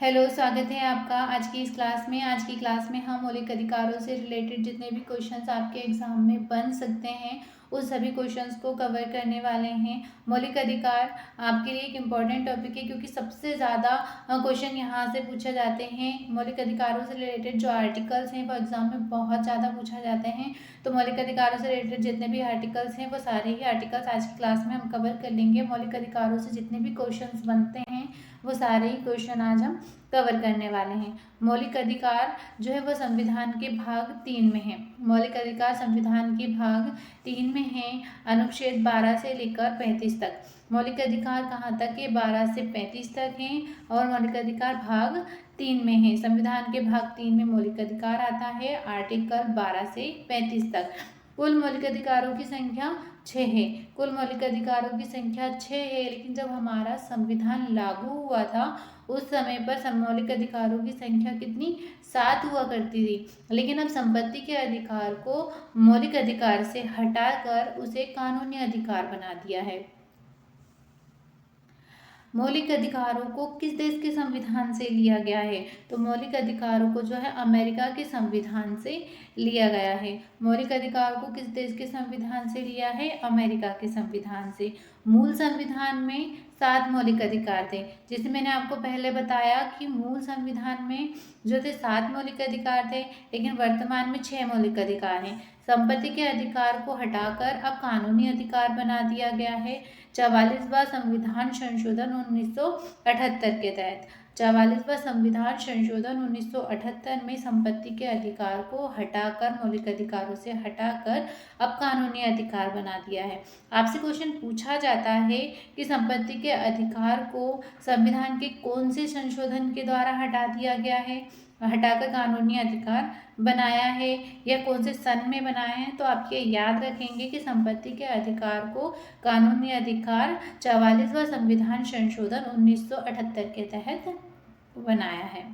Hello, स्वागत है आपका आज की इस क्लास में। आज की क्लास में हम मौलिक अधिकारों से रिलेटेड जितने भी क्वेश्चंस आपके एग्जाम में बन सकते हैं उस सभी क्वेश्चंस को कवर करने वाले हैं। मौलिक अधिकार आपके लिए एक इम्पॉर्टेंट टॉपिक है क्योंकि सबसे ज़्यादा क्वेश्चन यहाँ से पूछे जाते हैं। मौलिक अधिकारों से रिलेटेड जो आर्टिकल्स हैं वो एग्जाम में बहुत ज़्यादा पूछा जाते हैं। तो मौलिक अधिकारों से रिलेटेड जितने भी आर्टिकल्स हैं वो सारे ही आर्टिकल्स आज की क्लास में हम कवर कर लेंगे। मौलिक अधिकारों से जितने भी क्वेश्चन बनते हैं वो सारे ही क्वेश्चन आज हम कवर करने वाले हैं। मौलिक अधिकार जो है वो संविधान के भाग 3 में है। मौलिक अधिकार संविधान के भाग 3 में है। अनुच्छेद 12 से लेकर 35 तक। मौलिक अधिकार कहाँ तक है? 12 से 35 तक हैं और मौलिक अधिकार भाग 3 में है। संविधान के भाग 3 में मौलिक अधिकार आता है आर्टिकल 12 से 35 तक। कुल मौलिक अधिकारों की संख्या 6 है। कुल मौलिक अधिकारों की संख्या 6 है, लेकिन जब हमारा संविधान लागू हुआ था उस समय पर मौलिक अधिकारों की संख्या कितनी? 7 हुआ करती थी। लेकिन अब संपत्ति के अधिकार को मौलिक अधिकार से हटाकर उसे कानूनी अधिकार बना दिया है। मौलिक अधिकारों को किस देश के संविधान से लिया गया है? तो मौलिक अधिकारों को जो है अमेरिका के संविधान से लिया गया है। मौलिक अधिकारों को किस देश के संविधान से लिया है? अमेरिका के संविधान से। मूल संविधान में 7 मौलिक अधिकार थे। जैसे मैंने आपको पहले बताया कि मूल संविधान में जो थे 7 मौलिक अधिकार थे, लेकिन वर्तमान में 6 मौलिक अधिकार हैं। संपत्ति के अधिकार को हटाकर अब कानूनी अधिकार बना दिया गया है 44वां संविधान संशोधन 1978 के तहत। 44वां संविधान संशोधन 1978 में संपत्ति के अधिकार को हटाकर, मौलिक अधिकारों से हटाकर अब कानूनी अधिकार बना दिया है। आपसे क्वेश्चन पूछा जाता है कि संपत्ति के अधिकार को संविधान के कौन से संशोधन के द्वारा हटा दिया गया है, हटाकर कानूनी अधिकार बनाया है, या कौन से सन में बनाया है? तो आप ये याद रखेंगे कि संपत्ति के अधिकार को कानूनी अधिकार 44वां संविधान संशोधन 1978 के तहत बनाया है।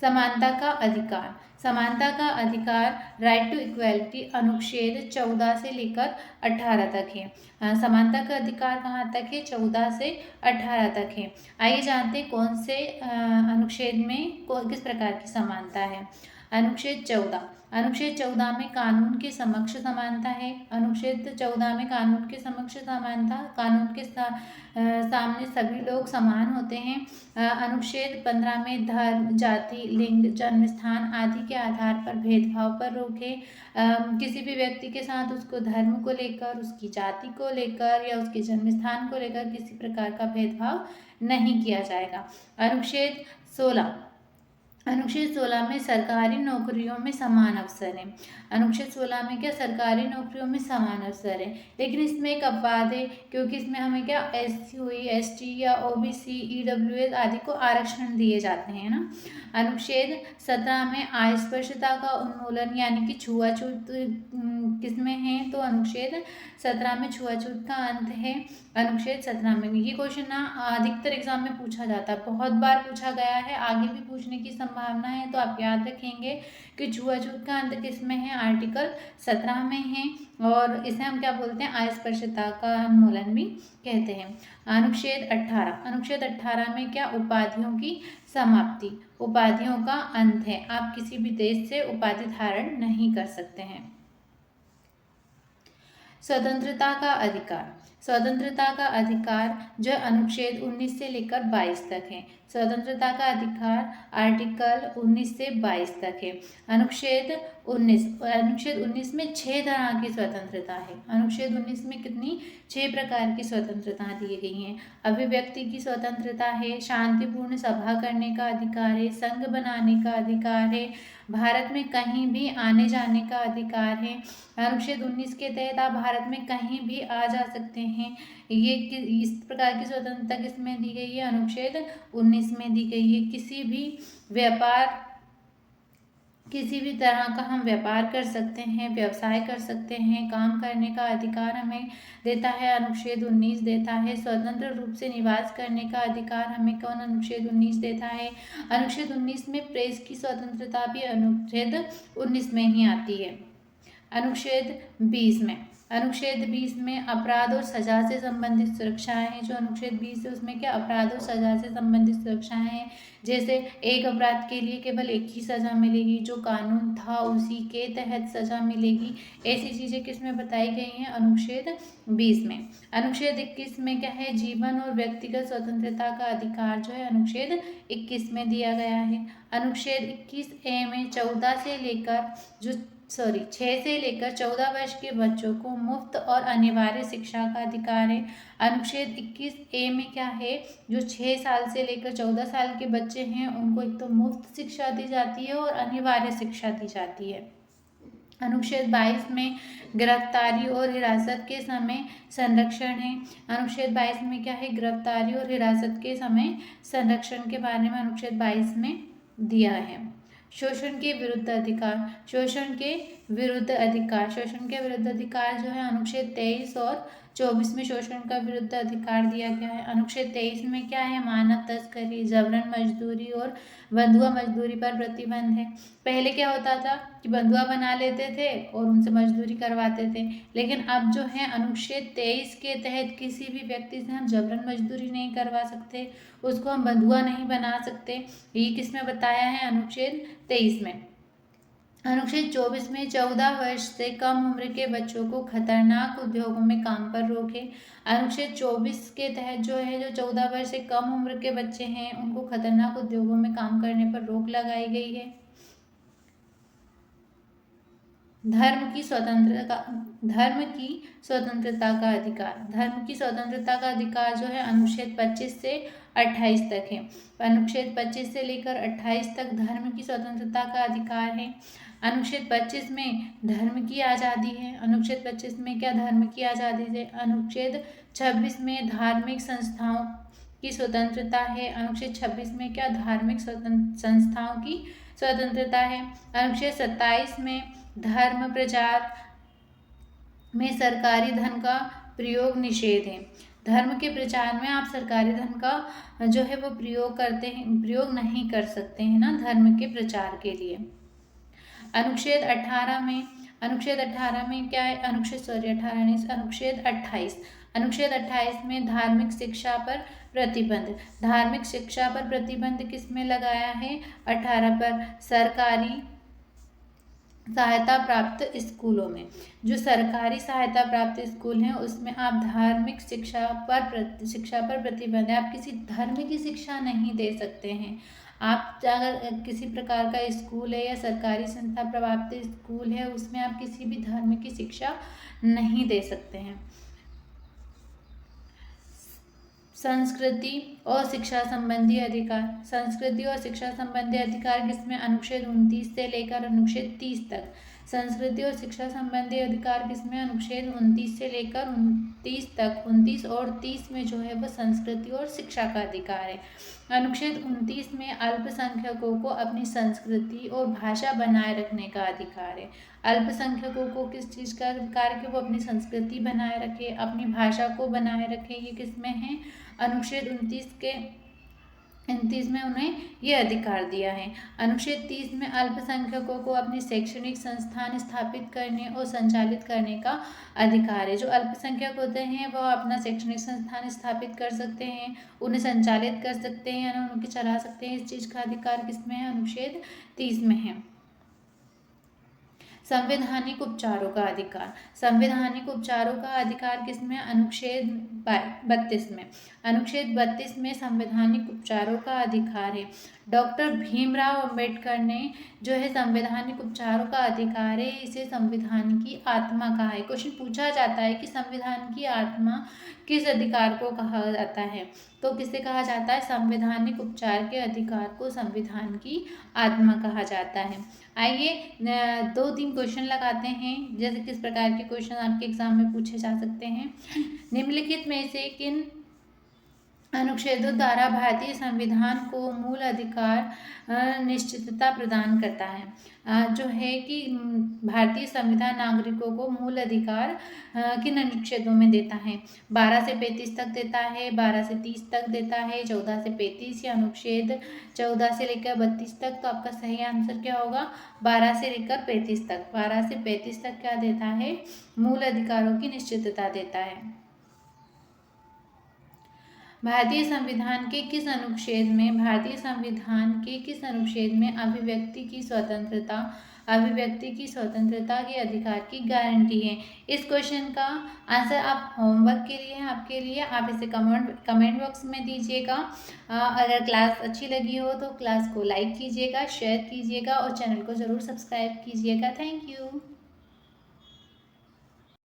समानता का अधिकार। समानता का अधिकार राइट टू इक्वलिटी अनुच्छेद 14 से लेकर 18 तक है। समानता का अधिकार कहाँ तक है? 14 से 18 तक है। आइए जानते हैं कौन से अनुच्छेद में किस प्रकार की समानता है। अनुच्छेद 14। अनुच्छेद 14 में कानून के समक्ष समानता है। अनुच्छेद 14 में कानून के समक्ष समानता, कानून के सामने सभी लोग समान होते हैं। अनुच्छेद 15 में धर्म, जाति, लिंग, जन्म स्थान आदि के आधार पर भेदभाव पर रोक है। किसी भी व्यक्ति के साथ उसको धर्म को लेकर, उसकी जाति को लेकर या उसके जन्म स्थान को लेकर किसी प्रकार का भेदभाव नहीं किया जाएगा। अनुच्छेद 16। अनुच्छेद 16 में सरकारी नौकरियों में समान अवसर है। अनुच्छेद 16 में क्या? सरकारी नौकरियों में समान अवसर है, लेकिन इसमें एक अपवाद है क्योंकि इसमें हमें क्या एससी हुई, एसटी या ओबीसी, ईडब्ल्यूएस आदि को आरक्षण दिए जाते हैं ना। अनुच्छेद 17 में अस्पृश्यता का उन्मूलन यानी कि छुआछूत किसमें है? तो अनुच्छेद 17 में छुआछूत का अंत है। अनुच्छेद 17 में ये क्वेश्चन ना अधिकतर एग्जाम में पूछा जाता है, बहुत बार पूछा गया है, आगे भी पूछने की संभावना है। तो आप याद रखेंगे कि छुआछूत का अंत किसमें है? आर्टिकल 17 में है, और इसे हम क्या बोलते हैं? अस्पृश्यता का उन्मूलन भी कहते हैं। अनुच्छेद 18। अनुच्छेद 18 में क्या? उपाधियों की समाप्ति, उपाधियों का अंत है। आप किसी भी देश से उपाधि धारण नहीं कर सकते हैं। स्वतंत्रता का अधिकार। स्वतंत्रता का अधिकार जो अनुच्छेद 19 से लेकर 22 तक है। स्वतंत्रता का अधिकार आर्टिकल 19 से 22 तक है। अनुच्छेद 19 में 6 तरह की स्वतंत्रता है। अनुच्छेद 19 में कितनी? 6 प्रकार की स्वतंत्रता दी गई हैं। अभिव्यक्ति की स्वतंत्रता है, शांतिपूर्ण सभा करने का अधिकार है, संघ बनाने का अधिकार है, भारत में कहीं भी आने जाने का अधिकार है। अनुच्छेद 19 के तहत आप भारत में कहीं भी आ जा सकते हैं। ये इस प्रकार की स्वतंत्रता किसमें दी गई है? अनुच्छेद 19 में दी गई है। किसी भी तरह का हम व्यापार कर सकते हैं, व्यवसाय कर सकते हैं, काम करने का अधिकार हमें देता है अनुच्छेद 19 देता है। स्वतंत्र रूप से निवास करने का अधिकार हमें कौन? अनुच्छेद 19 देता है। अनुच्छेद 19 में प्रेस की स्वतंत्रता भी अनुच्छेद 19 में ही आती है। अनुच्छेद 20 में अनुच्छेद 20 में अपराध और सजा से संबंधित सुरक्षाएं हैं। जो अनुच्छेद 20 है उसमें क्या अपराध और सजा से संबंधित सुरक्षाएं हैं। जैसे एक अपराध के लिए केवल एक ही सजा मिलेगी, जो कानून था उसी के तहत सजा मिलेगी। ऐसी चीजें किस में बताई गई हैं, अनुच्छेद 20 में। अनुच्छेद 21 में क्या है, जीवन और व्यक्तिगत स्वतंत्रता का अधिकार जो है अनुच्छेद 21 में दिया गया है। अनुच्छेद 21A में 6 से लेकर 14 वर्ष के बच्चों को मुफ्त और अनिवार्य शिक्षा का अधिकार है। अनुच्छेद 21A में क्या है, जो 6 साल से लेकर 14 साल के बच्चे हैं उनको एक तो मुफ्त शिक्षा दी जाती है और अनिवार्य शिक्षा दी जाती है। अनुच्छेद 22 में गिरफ्तारी और हिरासत के समय संरक्षण है। अनुच्छेद 22 में क्या है, गिरफ्तारी और हिरासत के समय संरक्षण के बारे में अनुच्छेद 22 में दिया है। शोषण के विरुद्ध अधिकार, शोषण के विरुद्ध अधिकार, शोषण के विरुद्ध अधिकार जो है अनुच्छेद 23 और 24 में शोषण का विरुद्ध अधिकार दिया गया है। अनुच्छेद 23 में क्या है, मानव तस्करी, जबरन मजदूरी और बंधुआ मजदूरी पर प्रतिबंध है। पहले क्या होता था कि बंधुआ बना लेते थे और उनसे मजदूरी करवाते थे, लेकिन अब जो है अनुच्छेद 23 के तहत किसी भी व्यक्ति से हम जबरन मजदूरी नहीं करवा सकते, उसको हम बंधुआ नहीं बना सकते। ये किसमें बताया है, अनुच्छेद 23 में। अनुच्छेद 24 में 14 वर्ष से कम उम्र के बच्चों को खतरनाक उद्योगों में काम पर रोक है। अनुच्छेद 24 के तहत जो है, जो 14 वर्ष से कम उम्र के बच्चे हैं उनको खतरनाक उद्योगों में काम करने पर रोक लगाई गई है। धर्म की स्वतंत्रता का अधिकार, धर्म की स्वतंत्रता का अधिकार जो है अनुच्छेद 25 से 28 तक है। अनुच्छेद 25 से लेकर 28 तक धर्म की स्वतंत्रता का अधिकार है। अनुच्छेद 25 में धर्म की आज़ादी है। अनुच्छेद 25 में क्या, धर्म की आज़ादी है। अनुच्छेद 26 में धार्मिक संस्थाओं की स्वतंत्रता है। अनुच्छेद 26 में क्या, धार्मिक संस्थाओं की स्वतंत्रता है। अनुच्छेद 27 में धर्म प्रचार में सरकारी धन का प्रयोग निषेध है। धर्म के प्रचार में आप सरकारी धन का जो है वो प्रयोग करते हैं, प्रयोग नहीं कर सकते हैं ना धर्म के प्रचार के लिए। अनुच्छेद 18 में क्या है, अनुच्छेद 28, अनुच्छेद 28 में धार्मिक शिक्षा पर प्रतिबंध। धार्मिक शिक्षा पर प्रतिबंध किस में लगाया है, 18 पर, सरकारी सहायता प्राप्त स्कूलों में। जो सरकारी सहायता प्राप्त स्कूल हैं उसमें आप धार्मिक शिक्षा पर प्रतिबंध है। आप किसी धर्म की शिक्षा नहीं दे सकते हैं। आप अगर किसी प्रकार का स्कूल है या सरकारी संस्था प्राप्त स्कूल है उसमें आप किसी भी धर्म की शिक्षा नहीं दे सकते हैं। संस्कृति और शिक्षा संबंधी अधिकार, संस्कृति और शिक्षा संबंधी अधिकार किसमें, अनुच्छेद 29 से लेकर अनुच्छेद 30 तक। संस्कृति और शिक्षा संबंधी अधिकार किसमें, अनुच्छेद 29 से लेकर 29 तक। 29 और 30 में जो है वो संस्कृति और शिक्षा का अधिकार है। अनुच्छेद 29 में अल्पसंख्यकों को अपनी संस्कृति और भाषा बनाए रखने का अधिकार है। अल्पसंख्यकों को किस चीज़ का अधिकार है कि वो अपनी संस्कृति बनाए रखे, अपनी भाषा को बनाए रखे। ये किसमें है, अनुच्छेद 29 में उन्हें ये अधिकार दिया है। अनुच्छेद 30 में अल्पसंख्यकों को अपने शैक्षणिक संस्थान स्थापित करने और संचालित करने का अधिकार है। जो अल्पसंख्यक होते हैं वह अपना शैक्षणिक संस्थान स्थापित कर सकते हैं, उन्हें संचालित कर सकते हैं या उनके चला सकते हैं। इस चीज़ का अधिकार किसमें है, अनुच्छेद 30 में है। संवैधानिक उपचारों का अधिकार, संवैधानिक उपचारों का अधिकार किसमें, अनुच्छेद 32 में। अनुच्छेद 32 में संवैधानिक उपचारों का अधिकार है। डॉक्टर भीमराव अंबेडकर ने जो है संवैधानिक उपचारों का अधिकार है, इसे संविधान की आत्मा कहा है। क्वेश्चन पूछा जाता है कि संविधान की आत्मा किस अधिकार को कहा जाता है, तो किसे कहा जाता है, संवैधानिक उपचार के अधिकार को संविधान की आत्मा कहा जाता है। आइए 2-3 क्वेश्चन लगाते हैं, जैसे किस प्रकार के क्वेश्चन आपके एग्जाम में पूछे जा सकते हैं। निम्नलिखित में से किन अनुच्छेदों द्वारा भारतीय संविधान को मूल अधिकार निश्चितता प्रदान करता है। जो है कि भारतीय संविधान नागरिकों को मूल अधिकार किन अनुच्छेदों में देता है? 12 से 35 तक देता है, 12 से 30 तक देता है, 14 से 35 या अनुच्छेद 14 से लेकर 32 तक। तो आपका सही आंसर क्या होगा? 12 से लेकर 35 तक। 12 से 35 तक क्या देता है? मूल अधिकारों की निश्चितता देता है। भारतीय संविधान के किस अनुच्छेद में अभिव्यक्ति की स्वतंत्रता के अधिकार की गारंटी है? इस क्वेश्चन का आंसर आप होमवर्क के लिए आपके लिए आप इसे कमेंट बॉक्स में दीजिएगा। अगर क्लास अच्छी लगी हो तो क्लास को लाइक कीजिएगा, शेयर कीजिएगा और चैनल को ज़रूर सब्सक्राइब कीजिएगा। Thank you.